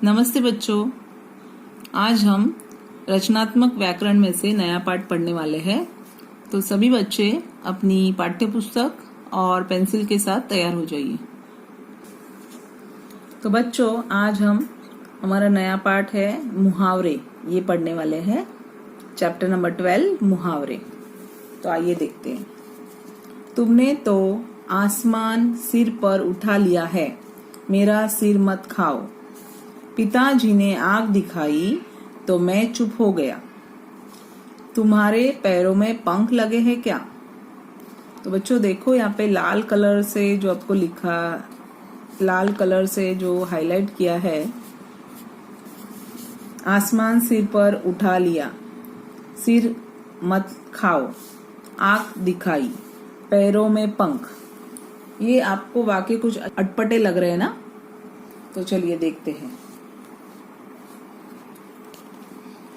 नमस्ते बच्चों। आज हम रचनात्मक व्याकरण में से नया पाठ पढ़ने वाले हैं। तो सभी बच्चे अपनी पाठ्य पुस्तक और पेंसिल के साथ तैयार हो जाइए। तो बच्चों, आज हमारा नया पाठ है मुहावरे, ये पढ़ने वाले हैं। चैप्टर नंबर 12 मुहावरे। तो आइए देखते हैं। तुमने तो आसमान सिर पर उठा लिया है, मेरा सिर मत खाओ। पिताजी ने आग दिखाई तो मैं चुप हो गया। तुम्हारे पैरों में पंख लगे हैं क्या? तो बच्चों देखो, यहाँ पे लाल कलर से जो आपको लिखा, लाल कलर से जो हाईलाइट किया है, आसमान सिर पर उठा लिया, सिर मत खाओ, आंख दिखाई, पैरों में पंख। ये आपको वाक्य कुछ अटपटे लग रहे हैं ना? तो चलिए देखते हैं।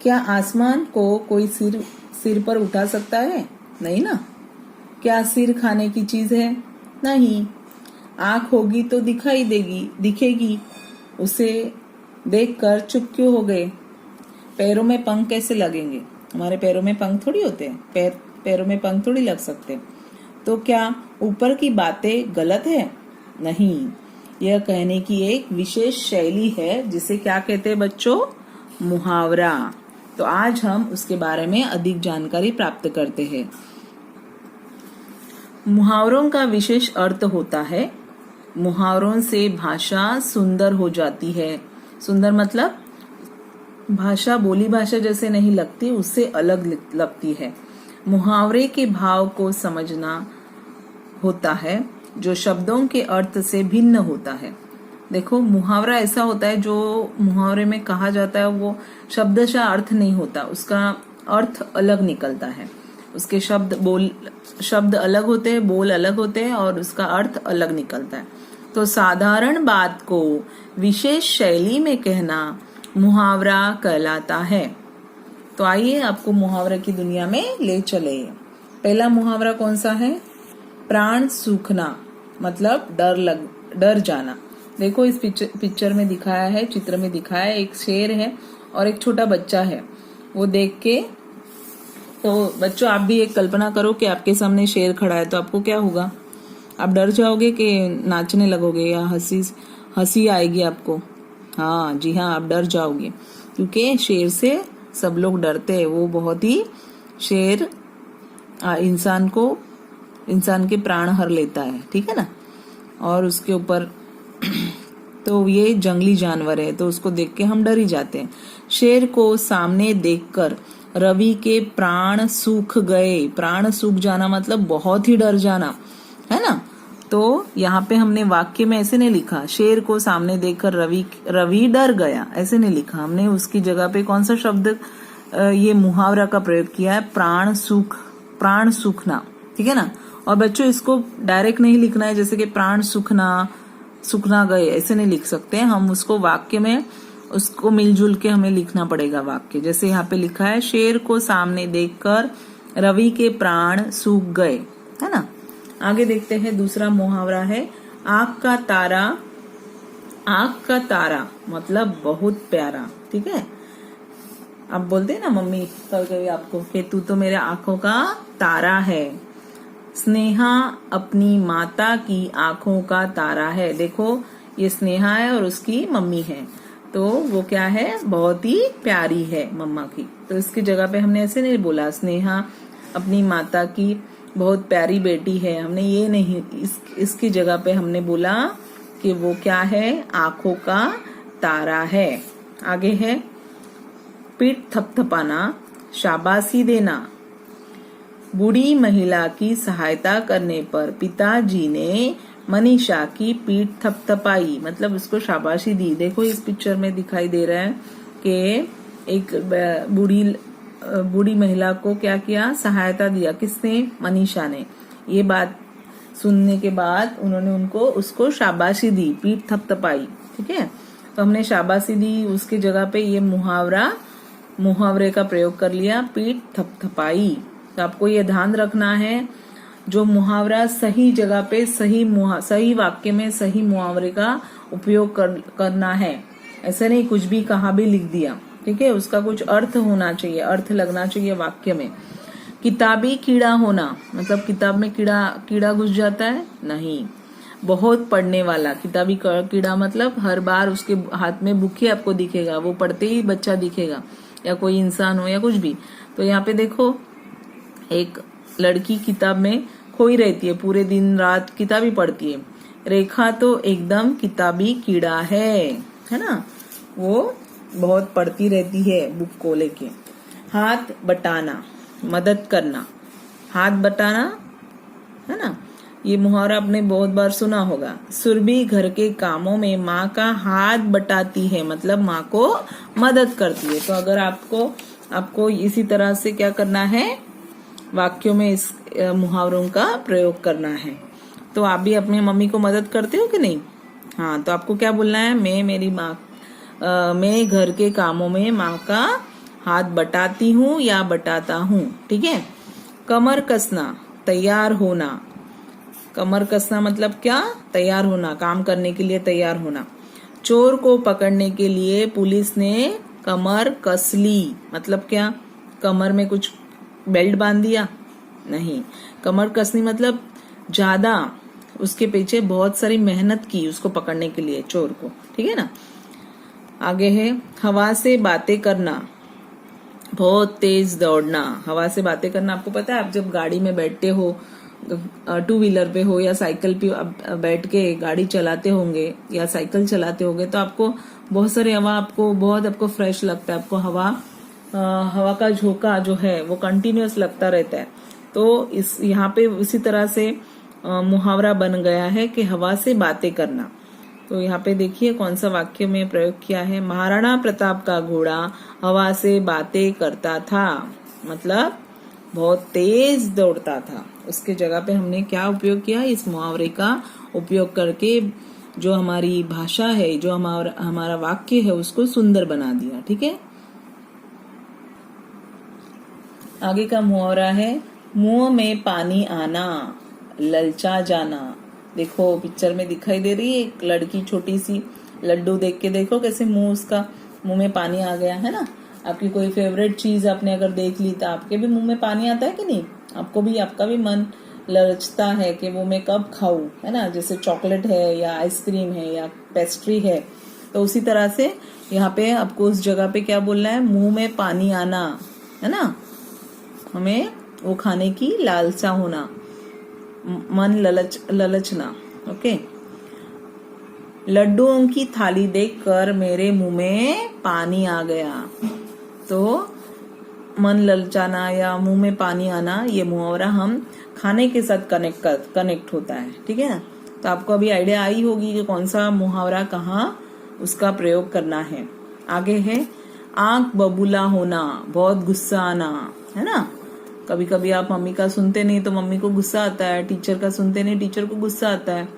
क्या आसमान को कोई सिर पर उठा सकता है? नहीं ना। क्या सिर खाने की चीज है? नहीं। आंख होगी तो दिखेगी। उसे देखकर चुप क्यों हो गए? पैरों में पंख कैसे लगेंगे? हमारे पैरों में पंख थोड़ी होते हैं, पैरों में पंख थोड़ी लग सकते। तो क्या ऊपर की बातें गलत है? नहीं। यह कहने की एक विशेष शैली है जिसे क्या कहते हैं बच्चों? मुहावरा। तो आज हम उसके बारे में अधिक जानकारी प्राप्त करते हैं। मुहावरों का विशेष अर्थ होता है, मुहावरों से भाषा सुंदर हो जाती है। सुंदर मतलब भाषा बोली भाषा जैसे नहीं लगती, उससे अलग लगती है। मुहावरे के भाव को समझना होता है जो शब्दों के अर्थ से भिन्न होता है। देखो, मुहावरा ऐसा होता है जो मुहावरे में कहा जाता है वो शब्दशः अर्थ नहीं होता, उसका अर्थ अलग निकलता है। उसके शब्द अलग होते हैं, बोल अलग होते हैं और उसका अर्थ अलग निकलता है। तो साधारण बात को विशेष शैली में कहना मुहावरा कहलाता है। तो आइए आपको मुहावरे की दुनिया में ले चले। पहला मुहावरा कौन सा है? प्राण सूखना, मतलब डर जाना। देखो, इस पिक्चर में दिखाया है, चित्र में दिखाया है, एक शेर है और एक छोटा बच्चा है। वो देख के, तो बच्चों आप भी एक कल्पना करो कि आपके सामने शेर खड़ा है, तो आपको क्या होगा? आप डर जाओगे कि नाचने लगोगे या हंसी आएगी आपको? हाँ जी हाँ, आप डर जाओगे, क्योंकि शेर से सब लोग डरते हैं। वो बहुत ही, शेर इंसान के प्राण हर लेता है, ठीक है ना। और उसके ऊपर तो ये जंगली जानवर है, तो उसको देख के हम डर ही जाते हैं। शेर को सामने देखकर रवि के प्राण सूख गए। प्राण सूख जाना मतलब बहुत ही डर जाना, है ना। तो यहाँ पे हमने वाक्य में ऐसे नहीं लिखा शेर को सामने देखकर रवि डर गया, ऐसे नहीं लिखा हमने। उसकी जगह पे कौन सा शब्द, ये मुहावरा का प्रयोग किया है, प्राण सूखना, ठीक है ना। और बच्चों इसको डायरेक्ट नहीं लिखना है, जैसे कि प्राण सूखना गए, ऐसे नहीं लिख सकते। हम उसको वाक्य में, उसको मिलजुल के हमें लिखना पड़ेगा वाक्य। जैसे यहाँ पे लिखा है, शेर को सामने देखकर रवि के प्राण सूख गए, है ना। आगे देखते हैं। दूसरा मुहावरा है आँख का तारा मतलब बहुत प्यारा, ठीक है। आप बोलते हैं ना मम्मी कभी आपको कि तू तो मेरे आंखों का तारा है। स्नेहा अपनी माता की आंखों का तारा है। देखो, ये स्नेहा है और उसकी मम्मी है, तो वो क्या है? बहुत ही प्यारी है मम्मा की। तो इसकी जगह पे हमने ऐसे नहीं बोला स्नेहा अपनी माता की बहुत प्यारी बेटी है, हमने ये नहीं, इसकी जगह पे हमने बोला कि वो क्या है? आंखों का तारा है। आगे है पीठ थपथपाना, शाबाशी देना। बूढ़ी महिला की सहायता करने पर पिताजी ने मनीषा की पीठ थपथपाई, मतलब उसको शाबाशी दी। देखो, इस पिक्चर में दिखाई दे रहा है कि एक बूढ़ी महिला को क्या किया? सहायता दिया। किसने? मनीषा ने। ये बात सुनने के बाद उन्होंने उसको शाबाशी दी, पीठ थपथपाई, ठीक है। तो हमने शाबाशी दी, उसकी जगह पे ये मुहावरे का प्रयोग कर लिया, पीठ थपथपाई। तो आपको ये ध्यान रखना है, जो मुहावरा सही जगह पे सही वाक्य में सही मुहावरे का उपयोग करना है। ऐसा नहीं कुछ भी कहा भी लिख दिया, ठीक है, उसका कुछ अर्थ होना चाहिए, अर्थ लगना चाहिए वाक्य में। किताबी कीड़ा होना मतलब किताब में कीड़ा घुस जाता है, नहीं। बहुत पढ़ने वाला, किताबी कीड़ा मतलब हर बार उसके हाथ में बुक ही आपको दिखेगा, वो पढ़ते ही बच्चा दिखेगा, या कोई इंसान हो या कुछ भी। तो यहाँ पे देखो एक लड़की किताब में खोई रहती है, पूरे दिन रात किताब ही पढ़ती है। रेखा तो एकदम किताबी कीड़ा है ना, वो बहुत पढ़ती रहती है बुक को लेके। हाथ बटाना मदद करना, हाथ बटाना है ना, ये मुहावरा आपने बहुत बार सुना होगा। सुरभि घर के कामों में माँ का हाथ बटाती है, मतलब माँ को मदद करती है। तो अगर आपको इसी तरह से क्या करना है, वाक्यों में इस मुहावरों का प्रयोग करना है। तो आप भी अपनी मम्मी को मदद करते हो कि नहीं? हाँ, तो आपको क्या बोलना है, मैं घर के कामों में माँ का हाथ बटाती हूँ या बटाता हूँ, ठीक है। कमर कसना तैयार होना, कमर कसना मतलब क्या, तैयार होना, काम करने के लिए तैयार होना। चोर को पकड़ने के लिए पुलिस ने कमर कस ली, मतलब क्या, कमर में कुछ बेल्ट बांध दिया, नहीं। कमर कसनी मतलब ज्यादा उसके पीछे बहुत सारी मेहनत की उसको पकड़ने के लिए, चोर को, ठीक है ना। आगे है हवा से बातें करना, बहुत तेज दौड़ना। हवा से बातें करना, आपको पता है आप जब गाड़ी में बैठते हो, टू व्हीलर पे हो या साइकिल पे बैठ के गाड़ी चलाते होंगे या साइकिल चलाते होंगे, तो आपको बहुत सारी हवा, आपको फ्रेश लगता है, आपको हवा का झोंका जो है वो कंटिन्यूअस लगता रहता है। तो यहाँ पे इसी तरह से मुहावरा बन गया है कि हवा से बातें करना। तो यहाँ पे देखिए कौन सा वाक्य में प्रयोग किया है। महाराणा प्रताप का घोड़ा हवा से बातें करता था, मतलब बहुत तेज दौड़ता था। उसके जगह पे हमने क्या उपयोग किया, इस मुहावरे का उपयोग करके जो हमारी भाषा है, जो हमारा वाक्य है, उसको सुंदर बना दिया, ठीक है। आगे का मुहावरा है मुंह में पानी आना, ललचा जाना। देखो पिक्चर में दिखाई दे रही है एक लड़की छोटी सी, लड्डू देख के देखो कैसे मुंह में पानी आ गया है ना। आपकी कोई फेवरेट चीज आपने अगर देख ली तो आपके भी मुंह में पानी आता है कि नहीं, आपका भी मन ललचता है कि वो मैं कब खाऊं, है ना। जैसे चॉकलेट है या आइसक्रीम है या पेस्ट्री है, तो उसी तरह से यहाँ पे आपको उस जगह पे क्या बोलना है, मुंह में पानी आना, है ना। हमें वो खाने की लालसा होना, मन ललचना, ओके। लड्डुओं की थाली देखकर मेरे मुंह में पानी आ गया। तो मन ललचाना या मुंह में पानी आना, ये मुहावरा हम खाने के साथ कनेक्ट होता है, ठीक है ना। तो आपको अभी आइडिया आई होगी कि कौन सा मुहावरा कहाँ उसका प्रयोग करना है। आगे है आंख बबूला होना, बहुत गुस्सा आना, है ना। कभी कभी आप मम्मी का सुनते नहीं तो मम्मी को गुस्सा आता है, टीचर का सुनते नहीं टीचर को गुस्सा आता है।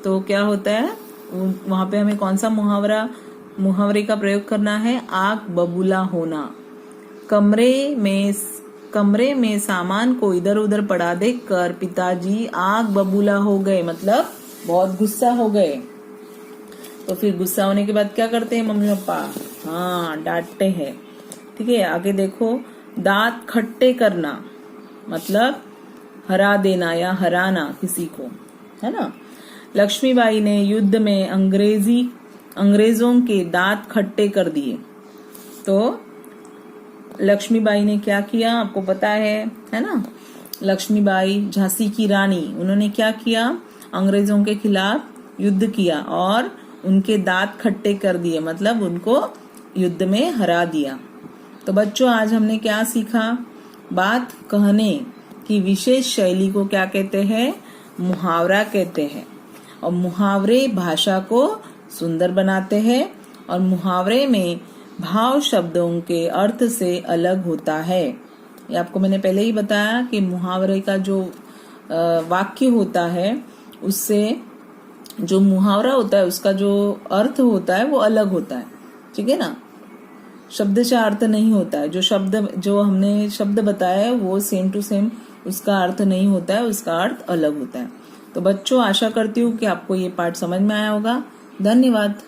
तो क्या होता है वहां पे हमें कौन सा मुहावरे का प्रयोग करना है, आंख बबूला होना। कमरे में सामान को इधर उधर पड़ा देखकर पिताजी आंख बबूला हो गए, मतलब बहुत गुस्सा हो गए। तो फिर गुस्सा होने के बाद क्या करते हैं मम्मी पापा, हाँ डांटते हैं, ठीक है। आगे देखो दांत खट्टे करना, मतलब हरा देना या हराना किसी को, है ना। लक्ष्मीबाई ने युद्ध में अंग्रेजों के दांत खट्टे कर दिए। तो लक्ष्मीबाई ने क्या किया आपको पता है ना। लक्ष्मीबाई झांसी की रानी, उन्होंने क्या किया, अंग्रेजों के खिलाफ युद्ध किया और उनके दांत खट्टे कर दिए, मतलब उनको युद्ध में हरा दिया। तो बच्चों आज हमने क्या सीखा, बात कहने की विशेष शैली को क्या कहते हैं, मुहावरा कहते हैं। और मुहावरे भाषा को सुंदर बनाते हैं और मुहावरे में भाव शब्दों के अर्थ से अलग होता है। ये आपको मैंने पहले ही बताया कि मुहावरे का जो वाक्य होता है उससे जो मुहावरा होता है उसका जो अर्थ होता है वो अलग होता है, ठीक है ना। शब्द से अर्थ नहीं होता है, जो हमने शब्द बताया है वो सेम टू सेम उसका अर्थ नहीं होता है, उसका अर्थ अलग होता है। तो बच्चों आशा करती हूँ कि आपको ये पाठ समझ में आया होगा। धन्यवाद।